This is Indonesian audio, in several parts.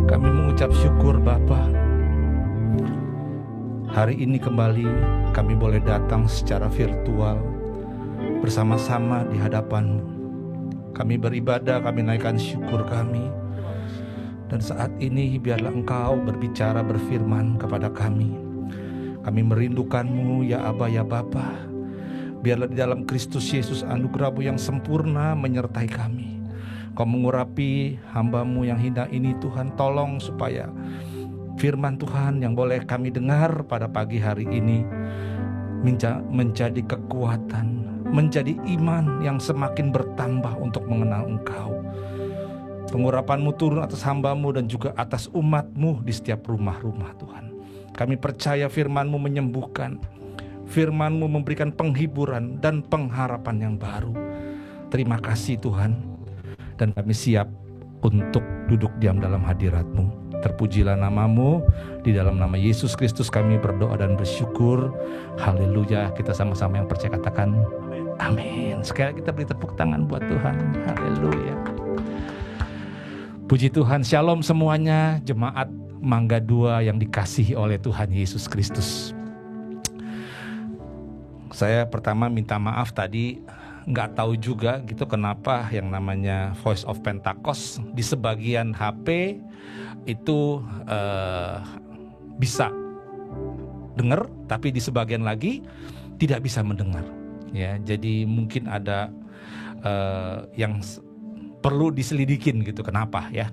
Kami mengucap syukur Bapa. Hari ini kembali kami boleh datang secara virtual bersama-sama di hadapan-Mu. Kami beribadah, kami naikkan syukur kami. Dan saat ini biarlah Engkau berbicara, berfirman kepada kami. Kami merindukan-Mu ya Aba ya Bapa. Biarlah di dalam Kristus Yesus anugerah-Mu yang sempurna menyertai kami. Kau mengurapi hamba-Mu yang hina ini Tuhan. Tolong supaya firman Tuhan yang boleh kami dengar pada pagi hari ini menjadi kekuatan, menjadi iman yang semakin bertambah untuk mengenal Engkau. Pengurapan-Mu turun atas hamba-Mu dan juga atas umat-Mu di setiap rumah-rumah Tuhan. Kami percaya firman-Mu menyembuhkan, firman-Mu memberikan penghiburan dan pengharapan yang baru. Terima kasih Tuhan, dan kami siap untuk duduk diam dalam hadirat-Mu. Terpujilah nama-Mu, di dalam nama Yesus Kristus kami berdoa dan bersyukur. Haleluya. Kita sama-sama yang percaya katakan amin. Sekali kita beri tepuk tangan buat Tuhan. Haleluya. Puji Tuhan. Shalom semuanya, jemaat Mangga 2 yang dikasihi oleh Tuhan Yesus Kristus. Saya pertama minta maaf tadi, nggak tahu juga gitu kenapa yang namanya Voice of Pentecost di sebagian HP itu bisa dengar, tapi di sebagian lagi tidak bisa mendengar. Ya, jadi mungkin ada yang perlu diselidikin gitu kenapa ya.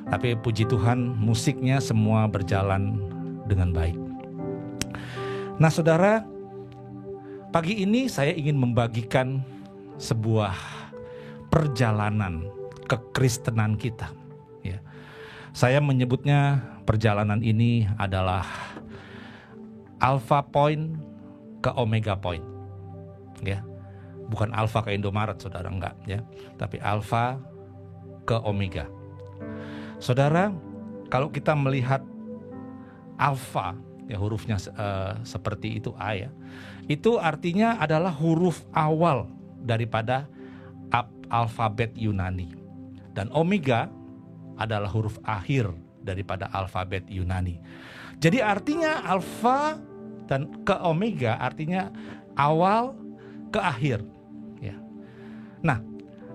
Tapi puji Tuhan musiknya semua berjalan dengan baik. Nah saudara, pagi ini saya ingin membagikan sebuah perjalanan kekristenan kita. Ya. Saya menyebutnya perjalanan ini adalah Alpha Point ke Omega Point. Ya. Bukan Alpha ke Indomaret, saudara, enggak ya. Tapi Alpha ke Omega. Saudara, kalau kita melihat Alpha, ya hurufnya seperti itu A ya. Itu artinya adalah huruf awal daripada alfabet Yunani. Dan Omega adalah huruf akhir daripada alfabet Yunani. Jadi artinya Alpha dan ke Omega artinya awal ke akhir. Ya. Nah,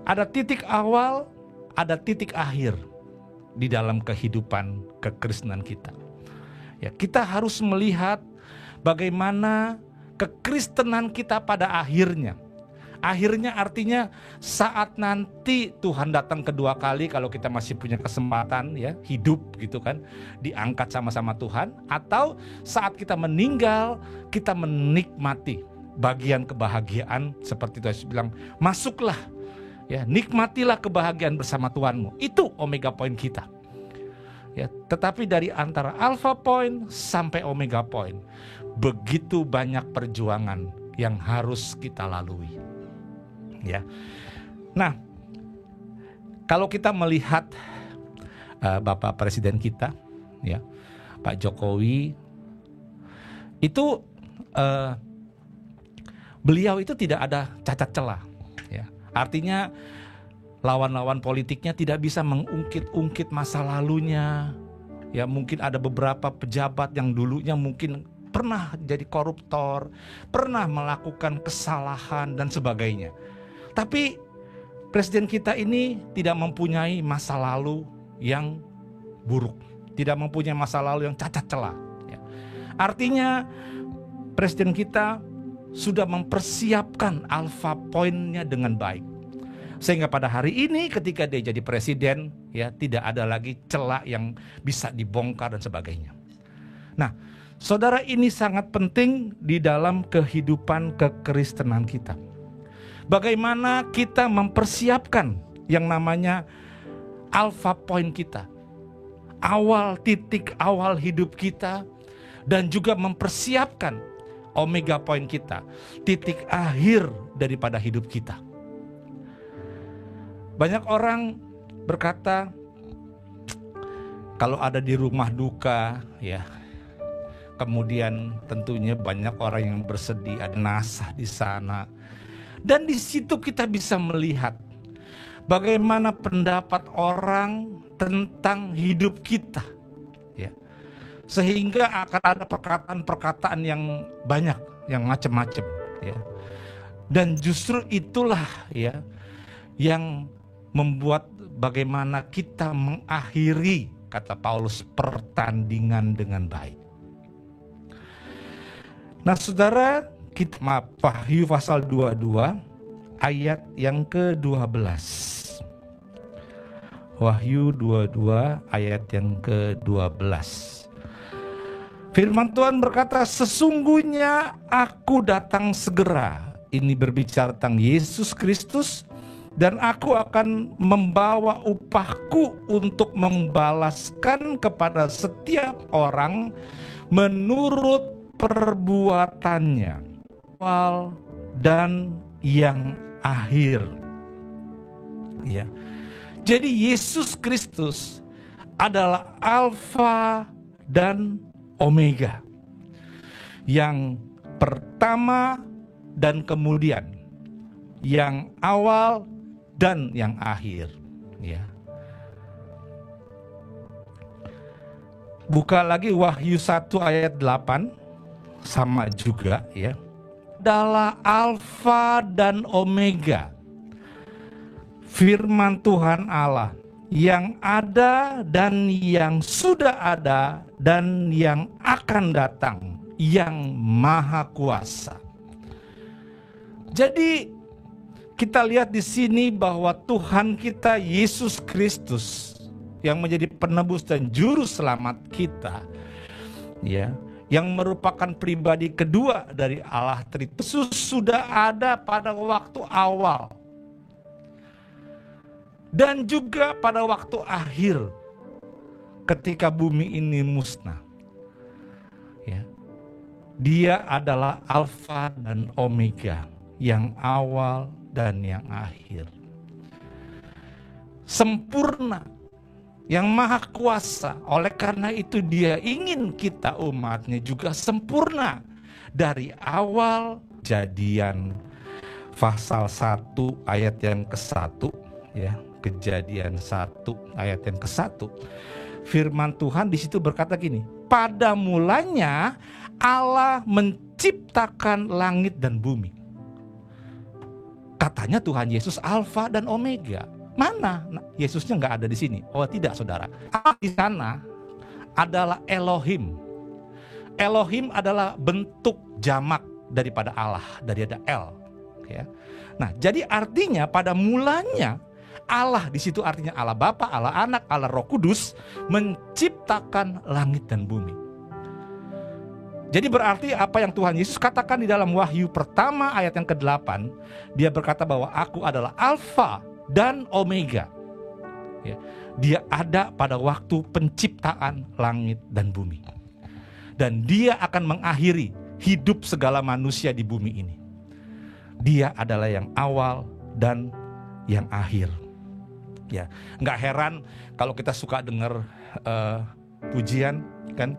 ada titik awal, ada titik akhir di dalam kehidupan kekristenan kita. Ya, kita harus melihat bagaimana kekristenan kita pada akhirnya. Akhirnya artinya saat nanti Tuhan datang kedua kali, kalau kita masih punya kesempatan ya hidup gitu kan, diangkat sama-sama Tuhan, atau saat kita meninggal kita menikmati bagian kebahagiaan seperti Yesus bilang, masuklah ya, nikmatilah kebahagiaan bersama Tuhanmu. Itu Omega Point kita. Ya, tetapi dari antara Alpha Point sampai Omega Point begitu banyak perjuangan yang harus kita lalui. Ya, nah, kalau kita melihat Bapak Presiden kita, ya, Pak Jokowi, itu beliau itu tidak ada cacat celah. Ya, artinya lawan-lawan politiknya tidak bisa mengungkit-ungkit masa lalunya. Ya, mungkin ada beberapa pejabat yang dulunya mungkin pernah jadi koruptor, pernah melakukan kesalahan dan sebagainya. Tapi presiden kita ini tidak mempunyai masa lalu yang buruk, tidak mempunyai masa lalu yang cacat celah. Ya. Artinya presiden kita sudah mempersiapkan Alpha Point-nya dengan baik. Sehingga pada hari ini ketika dia jadi presiden, ya tidak ada lagi celah yang bisa dibongkar dan sebagainya. Nah, Saudara, ini sangat penting di dalam kehidupan kekristenan kita. Bagaimana kita mempersiapkan yang namanya alpha point kita, awal titik awal hidup kita, dan juga mempersiapkan omega point kita, titik akhir daripada hidup kita. Banyak orang berkata, kalau ada di rumah duka, ya, kemudian tentunya banyak orang yang bersedih, ada nasah di sana. Dan di situ kita bisa melihat bagaimana pendapat orang tentang hidup kita, ya. Sehingga akan ada perkataan-perkataan yang banyak, yang macam-macam, ya. Dan justru itulah, ya, yang membuat bagaimana kita mengakhiri, kata Paulus, pertandingan dengan baik. Nah, saudara, Wahyu pasal 22 ayat yang ke-12. Wahyu 22 ayat yang ke-12. Firman Tuhan berkata, sesungguhnya aku datang segera. Ini berbicara tentang Yesus Kristus. Dan aku akan membawa upahku untuk membalaskan kepada setiap orang menurut perbuatannya, awal dan yang akhir. Ya. Jadi Yesus Kristus adalah Alfa dan Omega, yang pertama dan kemudian, yang awal dan yang akhir, ya. Buka lagi Wahyu 1 ayat 8, sama juga, ya. Adalah Alfa dan Omega, firman Tuhan Allah, yang ada dan yang sudah ada dan yang akan datang, yang maha kuasa. Jadi kita lihat di sini bahwa Tuhan kita Yesus Kristus yang menjadi penebus dan juru selamat kita, ya, yang merupakan pribadi kedua dari Allah Tritus, sudah ada pada waktu awal dan juga pada waktu akhir ketika bumi ini musnah. Ya. Dia adalah Alfa dan Omega, yang awal dan yang akhir. Sempurna, yang maha kuasa. Oleh karena itu dia ingin kita umatnya juga sempurna. Dari awal, Kejadian pasal 1 ayat yang ke-1, ya, Kejadian 1 ayat yang ke-1. Firman Tuhan di situ berkata gini, pada mulanya Allah menciptakan langit dan bumi. Katanya Tuhan Yesus Alfa dan Omega. Mana? Nah, Yesusnya nggak ada di sini. Oh tidak, saudara. Di sana adalah Elohim. Elohim adalah bentuk jamak daripada Allah, dari ada El. Ya. Nah, jadi artinya pada mulanya Allah di situ artinya Allah Bapa, Allah Anak, Allah Roh Kudus menciptakan langit dan bumi. Jadi berarti apa yang Tuhan Yesus katakan di dalam Wahyu pertama ayat yang ke-8, dia berkata bahwa aku adalah Alfa dan Omega. Ya, dia ada pada waktu penciptaan langit dan bumi. Dan dia akan mengakhiri hidup segala manusia di bumi ini. Dia adalah yang awal dan yang akhir. Ya, nggak heran kalau kita suka dengar pujian, kan?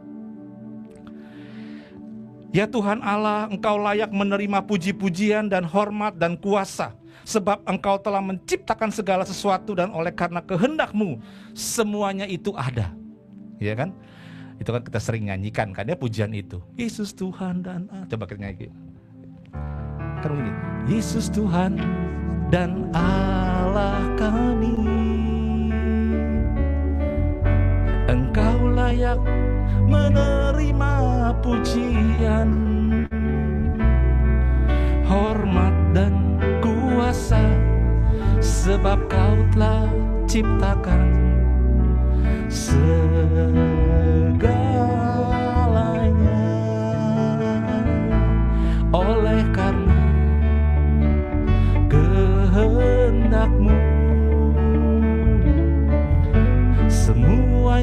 Ya Tuhan Allah, Engkau layak menerima puji-pujian dan hormat dan kuasa, sebab Engkau telah menciptakan segala sesuatu dan oleh karena kehendak-Mu semuanya itu ada. Ya kan? Itu kan kita sering nyanyikan kan ya pujian itu. Yesus Tuhan dan Allah. Coba kita nyanyi. Kan begini. Yesus Tuhan dan Allah kami, Engkau layak menerima pujian, hormat dan kuasa, sebab Kau telah ciptakan segalanya.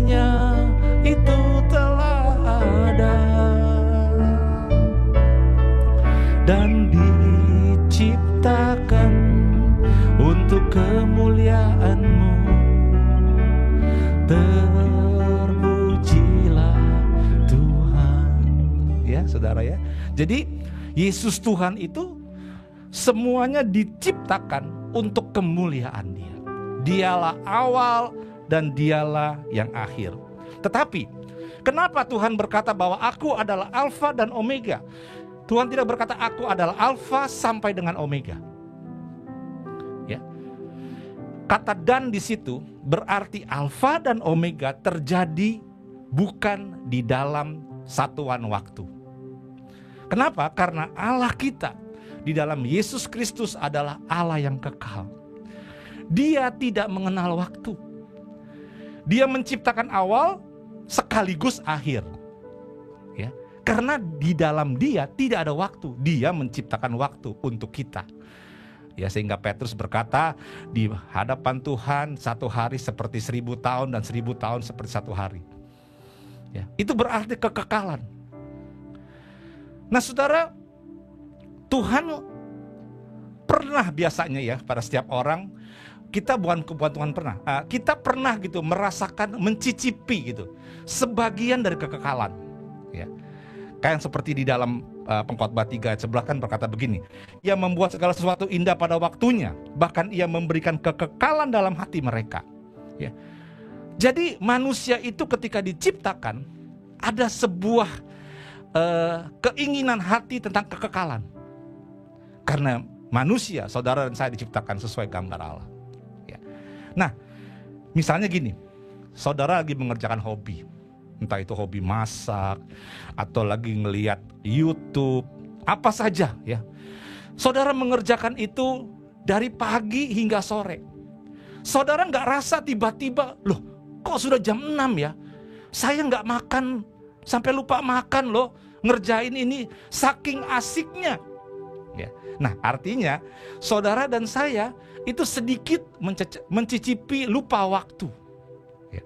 semuanya itu telah ada dan diciptakan untuk kemuliaan-Mu. Terpujilah Tuhan. Ya, saudara ya. Jadi Yesus Tuhan itu semuanya diciptakan untuk kemuliaan Dia. Dialah awal dan Dialah yang akhir. Tetapi kenapa Tuhan berkata bahwa aku adalah Alfa dan Omega? Tuhan tidak berkata aku adalah Alfa sampai dengan Omega. Ya. Kata dan di situ berarti Alfa dan Omega terjadi bukan di dalam satuan waktu. Kenapa? Karena Allah kita di dalam Yesus Kristus adalah Allah yang kekal. Dia tidak mengenal waktu. Dia menciptakan awal sekaligus akhir. Ya. Karena di dalam Dia tidak ada waktu. Dia menciptakan waktu untuk kita. Ya, sehingga Petrus berkata di hadapan Tuhan 1 hari seperti 1000 tahun dan 1000 tahun seperti 1 hari. Ya, itu berarti kekekalan. Nah, saudara, Tuhan pernah biasanya ya pada setiap orang, kita bukan Tuhan pernah, kita pernah gitu merasakan, mencicipi gitu sebagian dari kekekalan. Ya. Kayak seperti di dalam Pengkhotbah 3 ayat 11 kan berkata begini, Ia membuat segala sesuatu indah pada waktunya, bahkan Ia memberikan kekekalan dalam hati mereka. Ya. Jadi manusia itu ketika diciptakan ada sebuah keinginan hati tentang kekekalan. Karena manusia, saudara dan saya diciptakan sesuai gambar Allah. Ya. Nah, misalnya gini, saudara lagi mengerjakan hobi, entah itu hobi masak atau lagi ngelihat YouTube, apa saja ya. Saudara mengerjakan itu dari pagi hingga sore. Saudara nggak rasa tiba-tiba, loh kok sudah jam 6 ya? Saya nggak makan, sampai lupa makan loh, ngerjain ini saking asiknya. Ya. Nah, artinya saudara dan saya itu sedikit mencicipi lupa waktu. Ya.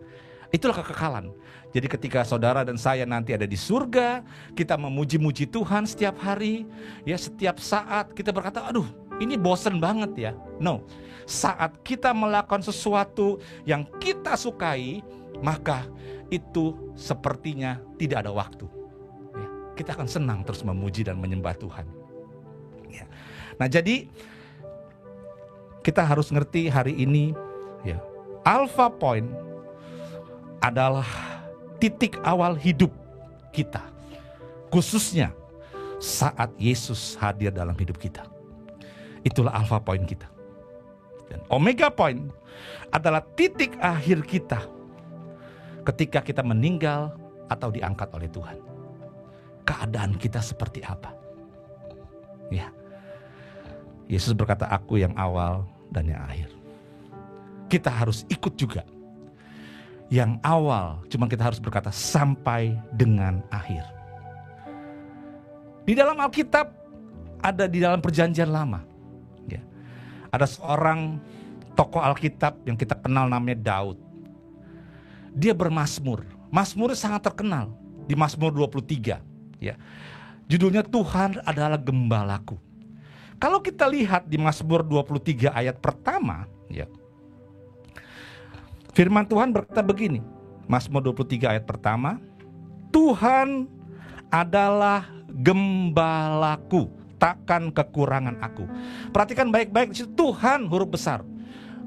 Itulah kekekalan. Jadi ketika saudara dan saya nanti ada di surga, kita memuji-muji Tuhan setiap hari, ya setiap saat kita berkata, aduh ini bosen banget ya. No, saat kita melakukan sesuatu yang kita sukai, maka itu sepertinya tidak ada waktu. Ya, kita akan senang terus memuji dan menyembah Tuhan. Ya. Nah, jadi kita harus ngerti hari ini, ya, Alpha Point adalah titik awal hidup kita, khususnya saat Yesus hadir dalam hidup kita. Itulah Alpha Point kita. Dan Omega Point adalah titik akhir kita ketika kita meninggal atau diangkat oleh Tuhan. Keadaan kita seperti apa? Ya. Yesus berkata, aku yang awal dan yang akhir. Kita harus ikut juga. Yang awal, cuma kita harus berkata sampai dengan akhir. Di dalam Alkitab, ada di dalam perjanjian lama. Ya. Ada seorang tokoh Alkitab yang kita kenal namanya Daud. Dia bermazmur. Mazmurnya sangat terkenal di Mazmur 23. Ya. Judulnya Tuhan adalah Gembalaku. Kalau kita lihat di Mazmur 23 ayat pertama, ya, firman Tuhan berkata begini, Mazmur 23 ayat pertama, Tuhan adalah gembalaku, takkan kekurangan aku. Perhatikan baik-baik, di situ Tuhan huruf besar,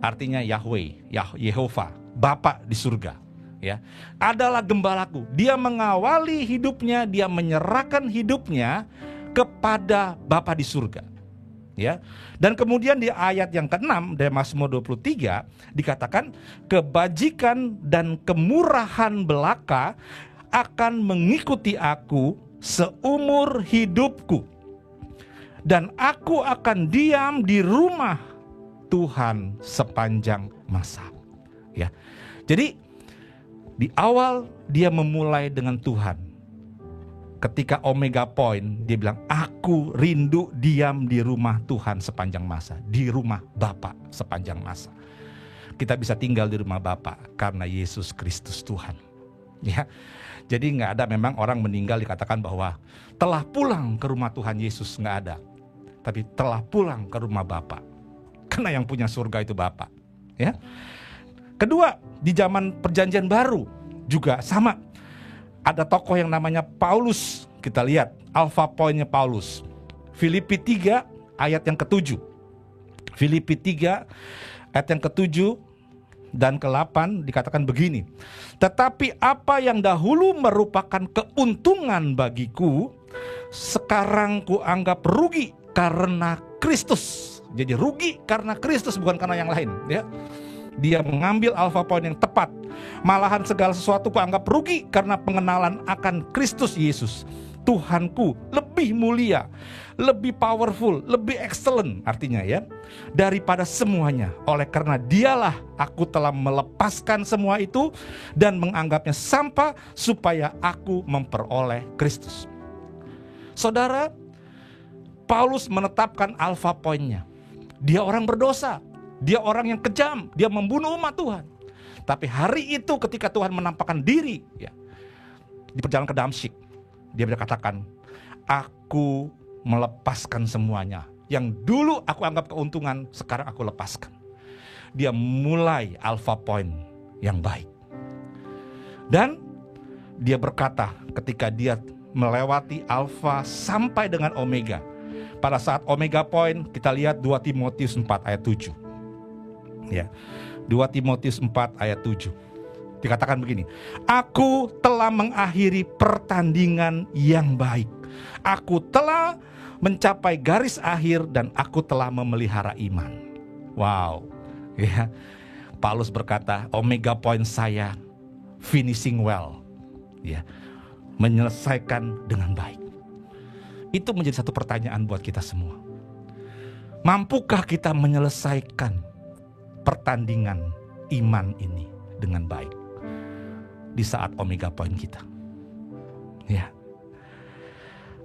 artinya Yahweh, Yehova, Bapa di surga. Ya, adalah gembalaku. Dia mengawali hidupnya, dia menyerahkan hidupnya kepada Bapa di surga. Ya. Dan kemudian di ayat yang ke-6 dari Mazmur 23 dikatakan kebajikan dan kemurahan belaka akan mengikuti aku seumur hidupku, dan aku akan diam di rumah Tuhan sepanjang masa. Ya. Jadi di awal dia memulai dengan Tuhan. Ketika Omega Point, dia bilang, aku rindu diam di rumah Tuhan sepanjang masa. Di rumah Bapa sepanjang masa. kita bisa tinggal di rumah Bapa karena Yesus Kristus Tuhan. Ya, jadi nggak ada memang orang meninggal dikatakan bahwa telah pulang ke rumah Tuhan Yesus, nggak ada. Tapi telah pulang ke rumah Bapa. Karena yang punya surga itu Bapa. Ya. Kedua, di zaman Perjanjian Baru juga sama. Ada tokoh yang namanya Paulus. Kita lihat alpha poinnya Paulus. Filipi 3 ayat yang ke-7. Filipi 3 ayat yang ke-7 dan ke-8 dikatakan begini. Tetapi apa yang dahulu merupakan keuntungan bagiku, sekarang kuanggap rugi karena Kristus. Jadi rugi karena Kristus, bukan karena yang lain. Ya. Dia mengambil alpha point yang tepat. Malahan segala sesuatu kuanggap rugi karena pengenalan akan Kristus Yesus, Tuhanku, lebih mulia, lebih powerful, lebih excellent artinya ya, daripada semuanya. Oleh karena dialah aku telah melepaskan semua itu dan menganggapnya sampah supaya aku memperoleh Kristus. Saudara, Paulus menetapkan alpha pointnya. Dia orang berdosa, dia orang yang kejam, dia membunuh umat Tuhan. Tapi hari itu ketika Tuhan menampakkan diri ya, di perjalanan ke Damsyik, dia berkatakan, aku melepaskan semuanya. Yang dulu aku anggap keuntungan, sekarang aku lepaskan. Dia mulai alpha point yang baik. Dan dia berkata ketika dia melewati alpha sampai dengan omega. Pada saat omega point, kita lihat 2 Timotius 4 ayat 7. Ya, 2 Timotius 4 ayat 7. Dikatakan begini, aku telah mengakhiri pertandingan yang baik. Aku telah mencapai garis akhir dan aku telah memelihara iman. Wow, ya. Paulus berkata, omega point saya finishing well, ya, menyelesaikan dengan baik. Itu menjadi satu pertanyaan buat kita semua. Mampukah kita menyelesaikan pertandingan iman ini dengan baik di saat omega point kita? Ya.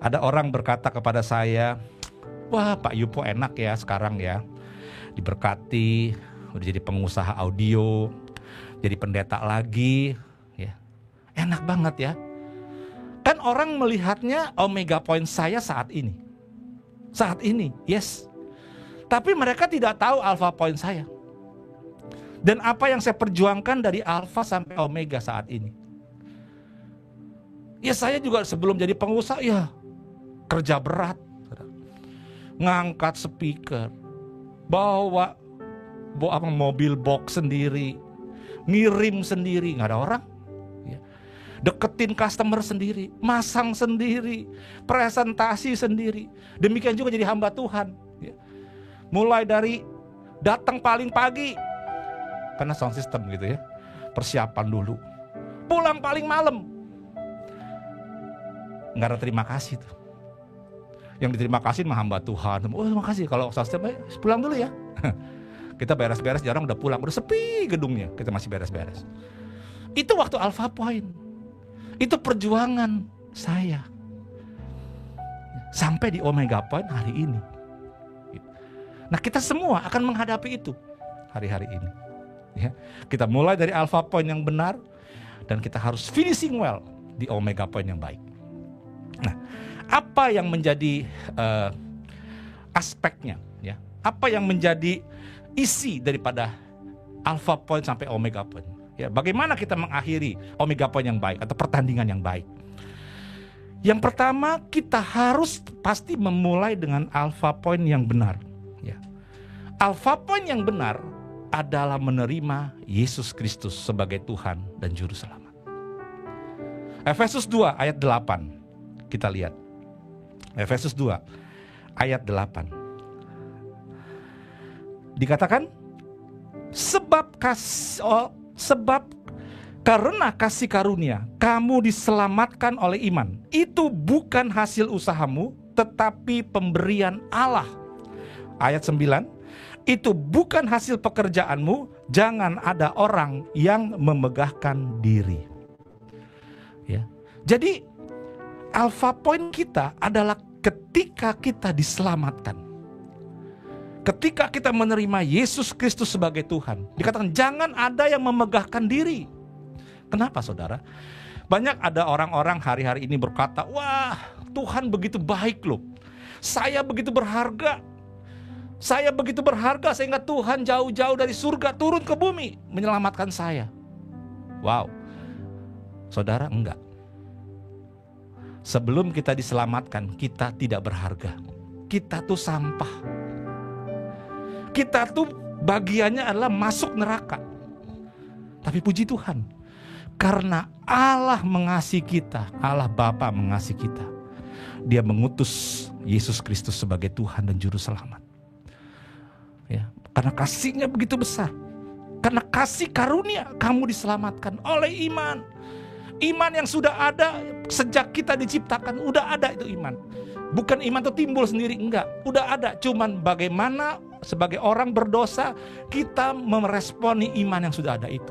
Ada orang berkata kepada saya, wah Pak Yupo enak ya sekarang ya, diberkati, udah jadi pengusaha audio, jadi pendeta lagi, ya, enak banget ya. Kan orang melihatnya omega point saya saat ini, yes. Tapi mereka tidak tahu alpha point saya. Dan apa yang saya perjuangkan dari alpha sampai omega saat ini. Ya saya juga sebelum jadi pengusaha ya kerja berat, ngangkat speaker, bawa mobil box sendiri, ngirim sendiri, nggak ada orang, ya. Deketin customer sendiri, masang sendiri, presentasi sendiri. Demikian juga jadi hamba Tuhan, ya. Mulai dari datang paling pagi, karena sound system gitu ya, persiapan dulu, pulang paling malam, nggak ada terima kasih tuh. Yang diterima kasih mah hamba Tuhan. Oh terima kasih, kalau sistem pulang dulu ya. Kita beres-beres, jarang udah pulang, udah sepi gedungnya, kita masih beres-beres. Itu waktu alpha point. Itu perjuangan saya sampai di omega point hari ini. Nah kita semua akan menghadapi itu hari-hari ini, ya. Kita mulai dari alpha point yang benar, dan kita harus finishing well di omega point yang baik. Nah, apa yang menjadi aspeknya, ya? Apa yang menjadi isi daripada alpha point sampai omega point? Ya, bagaimana kita mengakhiri omega point yang baik atau pertandingan yang baik? Yang pertama, kita harus pasti memulai dengan alpha point yang benar. Ya. Alpha point yang benar adalah menerima Yesus Kristus sebagai Tuhan dan Juru Selamat. Efesus 2 ayat 8, kita lihat. Efesus 2 ayat 8. Dikatakan, sebab karena kasih karunia kamu diselamatkan oleh iman. Itu bukan hasil usahamu, tetapi pemberian Allah. Ayat 9, itu bukan hasil pekerjaanmu, jangan ada orang yang memegahkan diri. Ya. Jadi alpha point kita adalah ketika kita diselamatkan. Ketika kita menerima Yesus Kristus sebagai Tuhan, dikatakan jangan ada yang memegahkan diri. Kenapa saudara? Banyak ada orang-orang hari-hari ini berkata, wah Tuhan begitu baik loh. Saya begitu berharga. Saya begitu berharga sehingga Tuhan jauh-jauh dari surga turun ke bumi menyelamatkan saya. Wow. Saudara, enggak. Sebelum kita diselamatkan, kita tidak berharga. Kita tuh sampah. Kita tuh bagiannya adalah masuk neraka. Tapi puji Tuhan, karena Allah mengasihi kita, Allah Bapa mengasihi kita, Dia mengutus Yesus Kristus sebagai Tuhan dan Juru Selamat. Ya, karena kasih-Nya begitu besar, karena kasih karunia kamu diselamatkan oleh iman. Iman yang sudah ada sejak kita diciptakan, udah ada itu iman. Bukan iman itu timbul sendiri, enggak. Udah ada, cuman bagaimana sebagai orang berdosa kita meresponi iman yang sudah ada itu.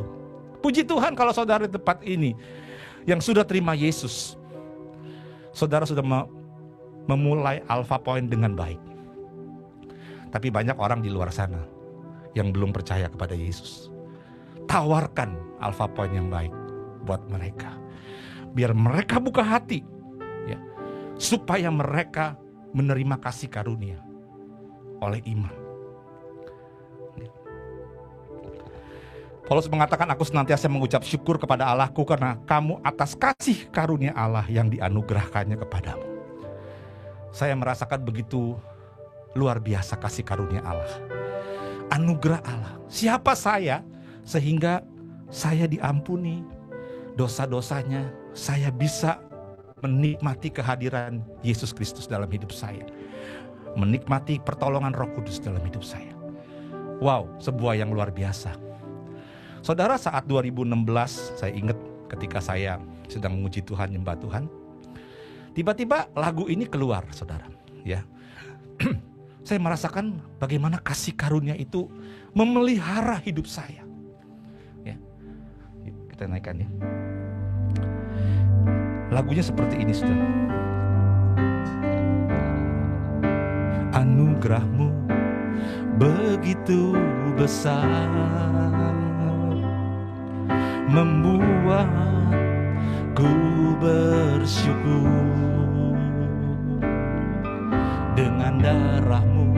Puji Tuhan kalau saudara di tempat ini yang sudah terima Yesus, saudara sudah memulai Alpha Point dengan baik. Tapi banyak orang di luar sana yang belum percaya kepada Yesus. Tawarkan Alpha Point yang baik buat mereka, biar mereka buka hati, ya, supaya mereka menerima kasih karunia oleh iman. Paulus mengatakan, aku senantiasa mengucap syukur kepada Allahku karena kamu atas kasih karunia Allah yang dianugerahkannya kepadamu. Saya merasakan begitu luar biasa kasih karunia Allah, anugerah Allah. Siapa saya sehingga saya diampuni dosa-dosanya, saya bisa menikmati kehadiran Yesus Kristus dalam hidup saya, menikmati pertolongan Roh Kudus dalam hidup saya. Wow, sebuah yang luar biasa. Saudara, saat 2016 saya ingat ketika saya sedang memuji Tuhan, nyembah Tuhan, tiba-tiba lagu ini keluar, saudara, ya. Saya merasakan bagaimana kasih karunia itu memelihara hidup saya. Ya. Yuk, kita naikkan ya. Lagunya seperti ini, saudara. Anugerahmu begitu besar, membuatku bersyukur. Dengan darahmu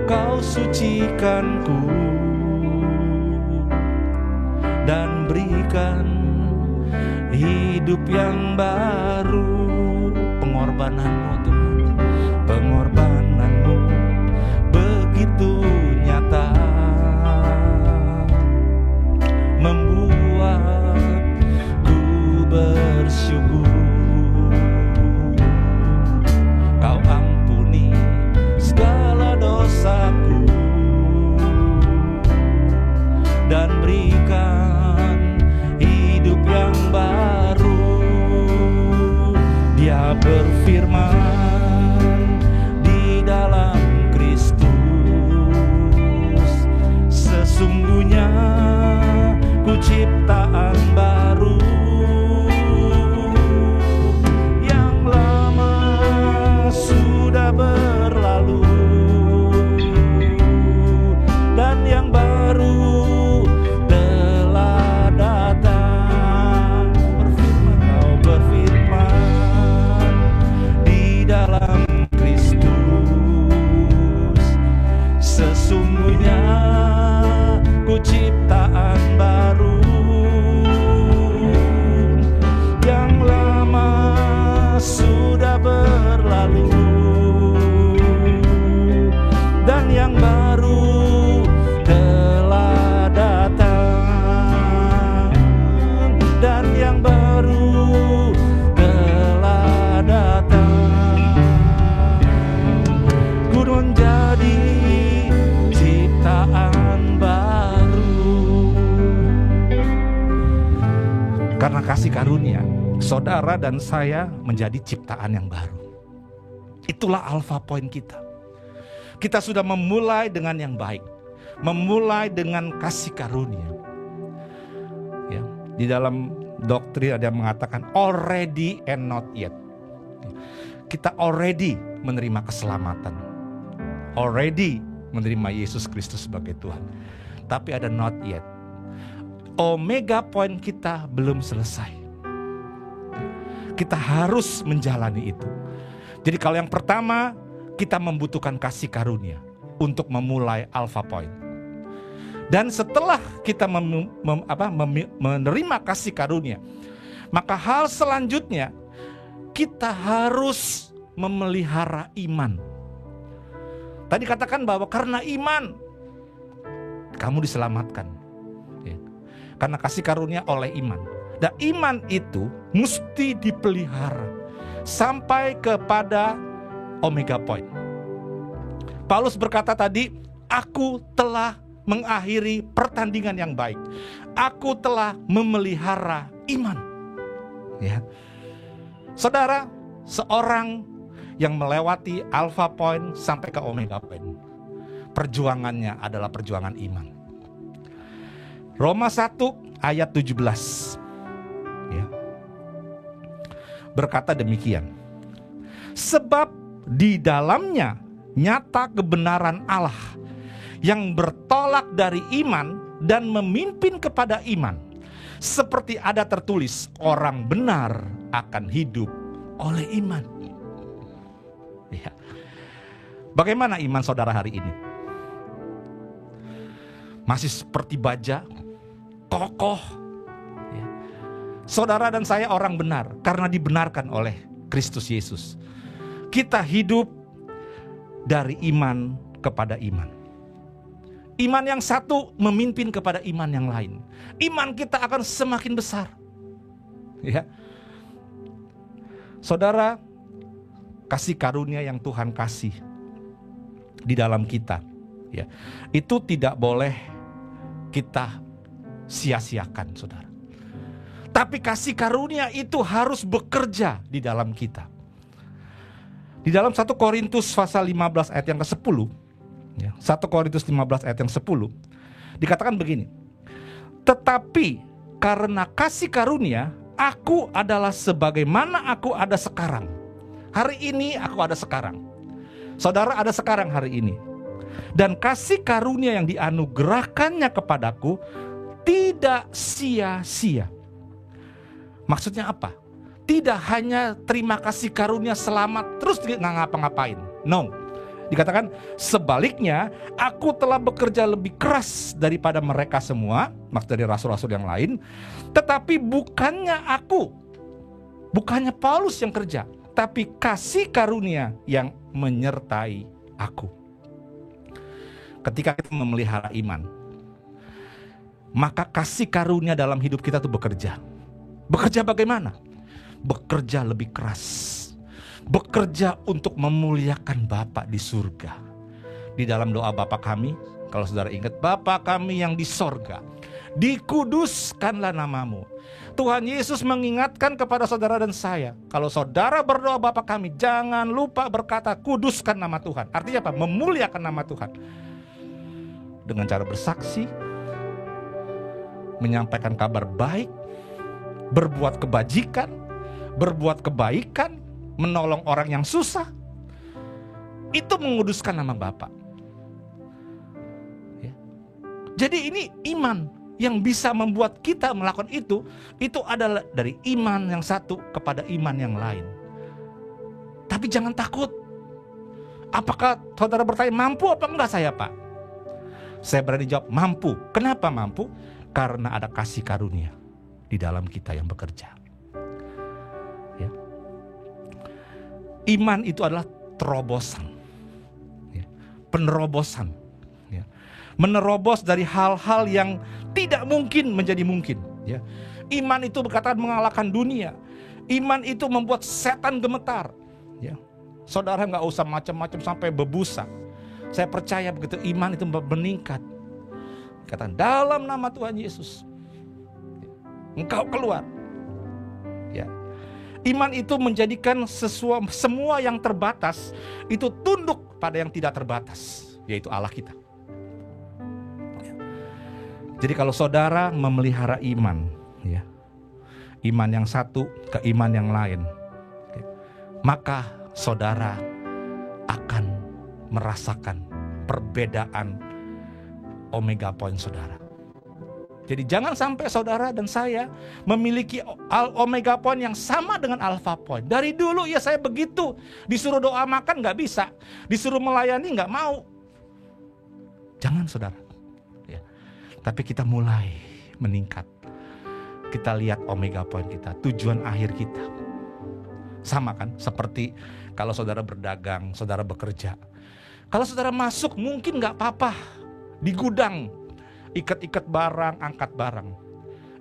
kau sucikanku dan berikan hidup yang baru. Pengorbananmu Tuhan, pengorbananmu begitu nyata, membuatku bersyukur. Kau ampuni segala dosaku dan berikan hidup yang baru. Dia berfirman di dalam Kristus, sesungguhnya ku ciptaan baru, yang lama sudah berlalu dan yang baru telah datang. Kau berfirman di dalam Kristus, sesungguhnya ku ciptaan baru, yang lama sudah berlalu dan yang baru telah datang, dan yang baru telah datang. Ku menjadi ciptaan baru. Karena kasih karunia, saudara dan saya menjadi ciptaan yang baru. Itulah Alpha Point kita. Kita sudah memulai dengan yang baik, memulai dengan kasih karunia. Ya, di dalam doktrin ada yang mengatakan already and not yet. Kita already menerima keselamatan, already menerima Yesus Kristus sebagai Tuhan. Tapi ada not yet. Omega point kita belum selesai. Kita harus menjalani itu. Jadi kalau yang pertama, kita membutuhkan kasih karunia untuk memulai alpha point. Dan setelah kita menerima kasih karunia, maka hal selanjutnya kita harus memelihara iman. Tadi katakan bahwa karena iman kamu diselamatkan, ya. Karena kasih karunia oleh iman. Dan iman itu mesti dipelihara sampai kepada omega point. Paulus berkata tadi, aku telah mengakhiri pertandingan yang baik. Aku telah memelihara iman. Ya. Saudara, seorang yang melewati alpha point sampai ke omega point, perjuangannya adalah perjuangan iman. Roma 1 ayat 17 ya, berkata demikian. Sebab di dalamnya nyata kebenaran Allah yang bertolak dari iman dan memimpin kepada iman. Seperti ada tertulis, orang benar akan hidup oleh iman. Ya. Bagaimana iman saudara hari ini? Masih seperti baja, kokoh. Ya. Saudara dan saya orang benar karena dibenarkan oleh Kristus Yesus. Kita hidup dari iman kepada iman. Iman yang satu memimpin kepada iman yang lain. Iman kita akan semakin besar. Ya. Saudara, kasih karunia yang Tuhan kasih di dalam kita, ya, itu tidak boleh kita sia-siakan, saudara. Tapi kasih karunia itu harus bekerja di dalam kita. Di dalam 1 Korintus pasal 15 ayat yang ke-10, ya, 1 Korintus 15 ayat yang 10, dikatakan begini. Tetapi karena kasih karunia, aku adalah sebagaimana aku ada sekarang. Hari ini aku ada sekarang. Saudara ada sekarang hari ini. Dan kasih karunia yang dianugerahkannya kepadaku tidak sia-sia. Maksudnya apa? Tidak hanya terima kasih karunia selamat terus nggak ngapa-ngapain. No. Dikatakan sebaliknya, aku telah bekerja lebih keras daripada mereka semua, maksud dari rasul-rasul yang lain. Tetapi bukannya aku, bukannya Paulus yang kerja, tapi kasih karunia yang menyertai aku. Ketika kita memelihara iman, maka kasih karunia dalam hidup kita itu bekerja. Bekerja bagaimana? Bekerja lebih keras. Bekerja untuk memuliakan Bapa di surga. Di dalam doa Bapa kami, kalau saudara ingat, Bapa kami yang di sorga, dikuduskanlah namamu. Tuhan Yesus mengingatkan kepada saudara dan saya, kalau saudara berdoa Bapa kami, jangan lupa berkata kuduskan nama Tuhan. Artinya apa? Memuliakan nama Tuhan. Dengan cara bersaksi, menyampaikan kabar baik, berbuat kebajikan, berbuat kebaikan, menolong orang yang susah. Itu menguduskan nama Bapa. Ya. Jadi ini iman yang bisa membuat kita melakukan itu adalah dari iman yang satu kepada iman yang lain. Tapi jangan takut. Apakah saudara bertanya, mampu apa enggak saya, Pak? Saya berani jawab, mampu. Kenapa mampu? Karena ada kasih karunia di dalam kita yang bekerja. Ya. Iman itu adalah terobosan, ya. Penerobosan, ya. Menerobos dari hal-hal yang tidak mungkin menjadi mungkin, ya. Iman itu berkata mengalahkan dunia. Iman itu membuat setan gemetar, ya. Saudara nggak usah macam-macam sampai berbusa. Saya percaya begitu iman itu meningkat. Kata dalam nama Tuhan Yesus, engkau keluar. Ya. Iman itu menjadikan semua yang terbatas itu tunduk pada yang tidak terbatas, yaitu Allah kita. Ya. Jadi kalau saudara memelihara iman, ya, iman yang satu ke iman yang lain, ya, maka saudara akan merasakan perbedaan omega point saudara. Jadi jangan sampai saudara dan saya memiliki omega point yang sama dengan alpha point. Dari dulu ya saya begitu, disuruh doa makan gak bisa, disuruh melayani gak mau. Jangan saudara ya. Tapi kita mulai meningkat. Kita lihat omega point kita, tujuan akhir kita. Sama kan, seperti kalau saudara berdagang, saudara bekerja. Kalau saudara masuk mungkin gak apa-apa di gudang, ikat-ikat barang, angkat barang.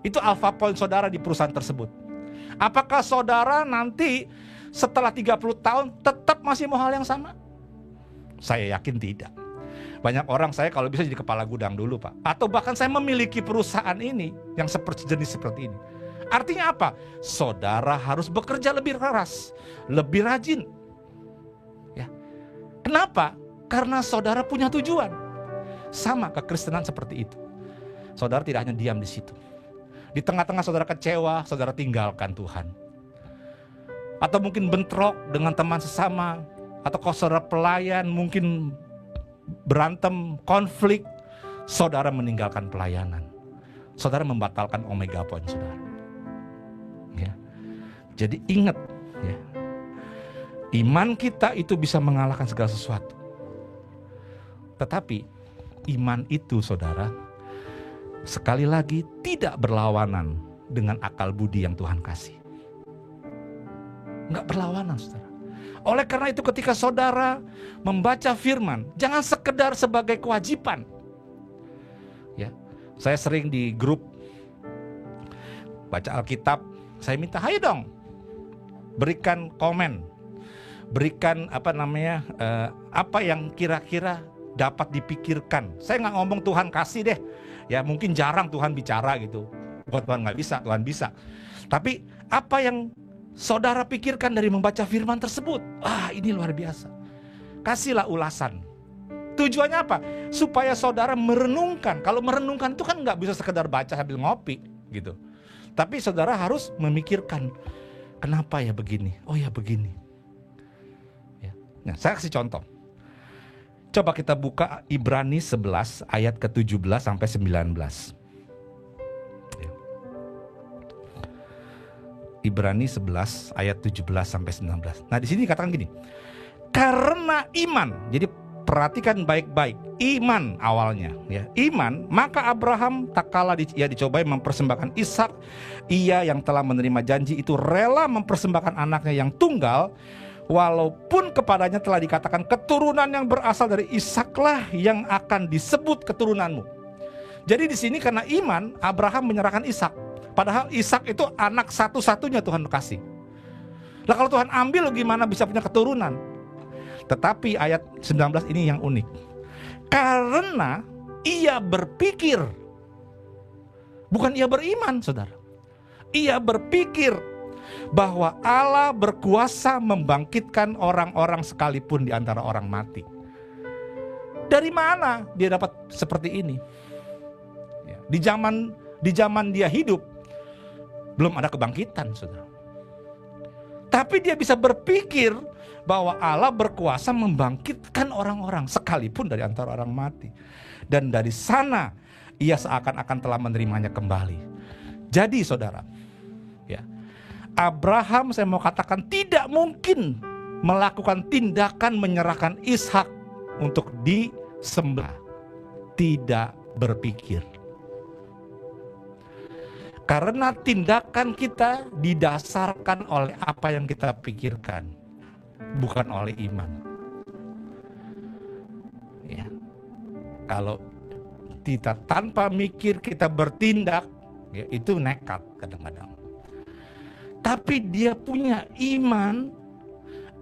Itu alpha point saudara di perusahaan tersebut. Apakah saudara nanti setelah 30 tahun tetap masih mau hal yang sama? Saya yakin tidak. Banyak orang, saya kalau bisa jadi kepala gudang dulu Pak. Atau bahkan saya memiliki perusahaan ini yang jenis seperti ini. Artinya apa? Saudara harus bekerja lebih keras, lebih rajin. Ya. Kenapa? Karena saudara punya tujuan. Sama kekristenan seperti itu. Saudara tidak hanya diam di situ. Di tengah-tengah saudara kecewa, saudara tinggalkan Tuhan. Atau mungkin bentrok dengan teman sesama, atau kalau saudara pelayan mungkin berantem, konflik, saudara meninggalkan pelayanan. Saudara membatalkan omega point saudara. Ya. Jadi ingat ya. Iman kita itu bisa mengalahkan segala sesuatu. Tetapi iman itu saudara, sekali lagi tidak berlawanan dengan akal budi yang Tuhan kasih. Enggak berlawanan saudara. Oleh karena itu ketika saudara membaca firman, jangan sekedar sebagai kewajiban. Ya, saya sering di grup baca Alkitab, saya minta, "Hayo dong, berikan komen, berikan apa yang kira-kira dapat dipikirkan." Saya nggak ngomong Tuhan kasih deh, ya mungkin jarang Tuhan bicara gitu. Buat Tuhan nggak bisa, Tuhan bisa. Tapi apa yang saudara pikirkan dari membaca firman tersebut? Ini luar biasa. Kasihlah ulasan. Tujuannya apa? Supaya saudara merenungkan. Kalau merenungkan itu kan nggak bisa sekedar baca sambil ngopi gitu. Tapi saudara harus memikirkan, kenapa ya begini? Oh ya begini. Ya. Nah, saya kasih contoh. Coba kita buka Ibrani 11 ayat ke-17 sampai 19. Ibrani 11 ayat 17 sampai 19. Nah, di sini dikatakan gini. Karena iman. Jadi perhatikan baik-baik. Iman awalnya, ya. Iman, maka Abraham tak kala ia dicobai mempersembahkan Ishak, ia yang telah menerima janji itu rela mempersembahkan anaknya yang tunggal, walaupun kepadanya telah dikatakan keturunan yang berasal dari Ishaklah yang akan disebut keturunanmu. Jadi di sini karena iman Abraham menyerahkan Ishak. Padahal Ishak itu anak satu-satunya Tuhan kasih. Lah kalau Tuhan ambil gimana bisa punya keturunan? Tetapi ayat 19 ini yang unik. Karena ia berpikir, bukan ia beriman saudara. Ia berpikir bahwa Allah berkuasa membangkitkan orang-orang sekalipun di antara orang mati. Dari mana dia dapat seperti ini? Di zaman dia hidup belum ada kebangkitan saudara. Tapi dia bisa berpikir bahwa Allah berkuasa membangkitkan orang-orang sekalipun dari antara orang mati. Dan dari sana ia seakan-akan telah menerimanya kembali. Jadi saudara, ya, Abraham saya mau katakan tidak mungkin melakukan tindakan menyerahkan Ishak untuk disembah. Tidak berpikir. Karena tindakan kita didasarkan oleh apa yang kita pikirkan, bukan oleh iman. Ya. Kalau kita tanpa mikir kita bertindak, ya itu nekat kadang-kadang. Tapi dia punya iman.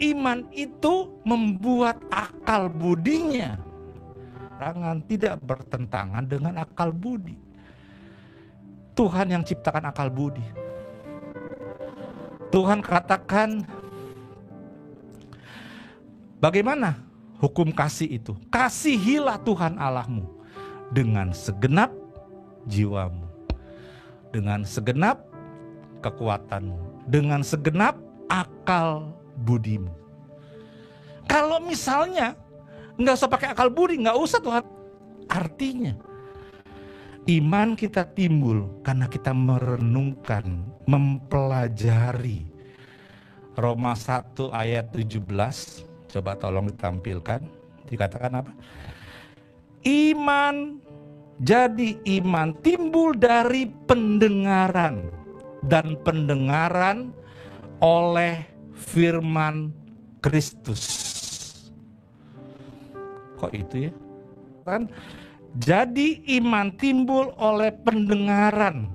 Iman itu membuat akal budinya tidak bertentangan dengan akal budi. Tuhan yang ciptakan akal budi. Tuhan katakan, bagaimana hukum kasih itu? Kasihilah Tuhan Allahmu dengan segenap jiwamu, dengan segenap kekuatanmu, dengan segenap akal budimu. Kalau misalnya Nggak usah pakai akal budi, nggak usah Tuhan. Artinya iman kita timbul karena kita merenungkan, mempelajari. Roma 1 ayat 17, coba tolong ditampilkan. Dikatakan apa? Jadi iman timbul dari pendengaran, dan pendengaran oleh firman Kristus. Kok itu ya? Kan? Jadi iman timbul oleh pendengaran.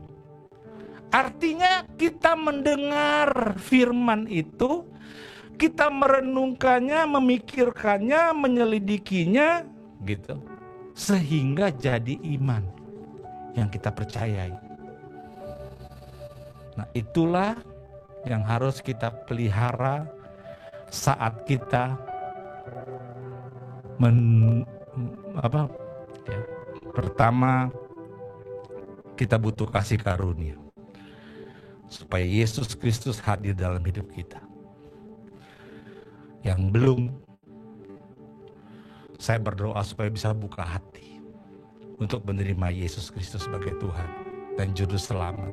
Artinya kita mendengar firman itu, kita merenungkannya, memikirkannya, menyelidikinya, gitu. Sehingga jadi iman yang kita percayai. Nah, itulah yang harus kita pelihara saat kita pertama kita butuh kasih karunia supaya Yesus Kristus hadir dalam hidup kita. Yang belum, saya berdoa supaya bisa buka hati untuk menerima Yesus Kristus sebagai Tuhan dan Juru Selamat.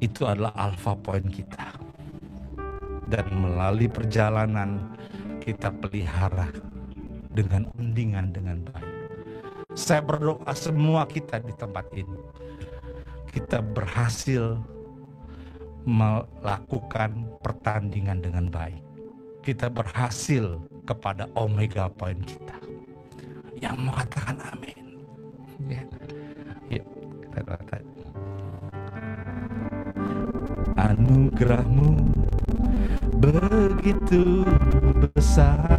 Itu adalah alpha point kita. Dan melalui perjalanan kita pelihara dengan undingan dengan baik. Saya berdoa semua kita di tempat ini, kita berhasil melakukan pertandingan dengan baik. Kita berhasil kepada omega point kita. Yang mau katakan amin. Ya. Yuk, kita katakan. Anugerahmu begitu besar,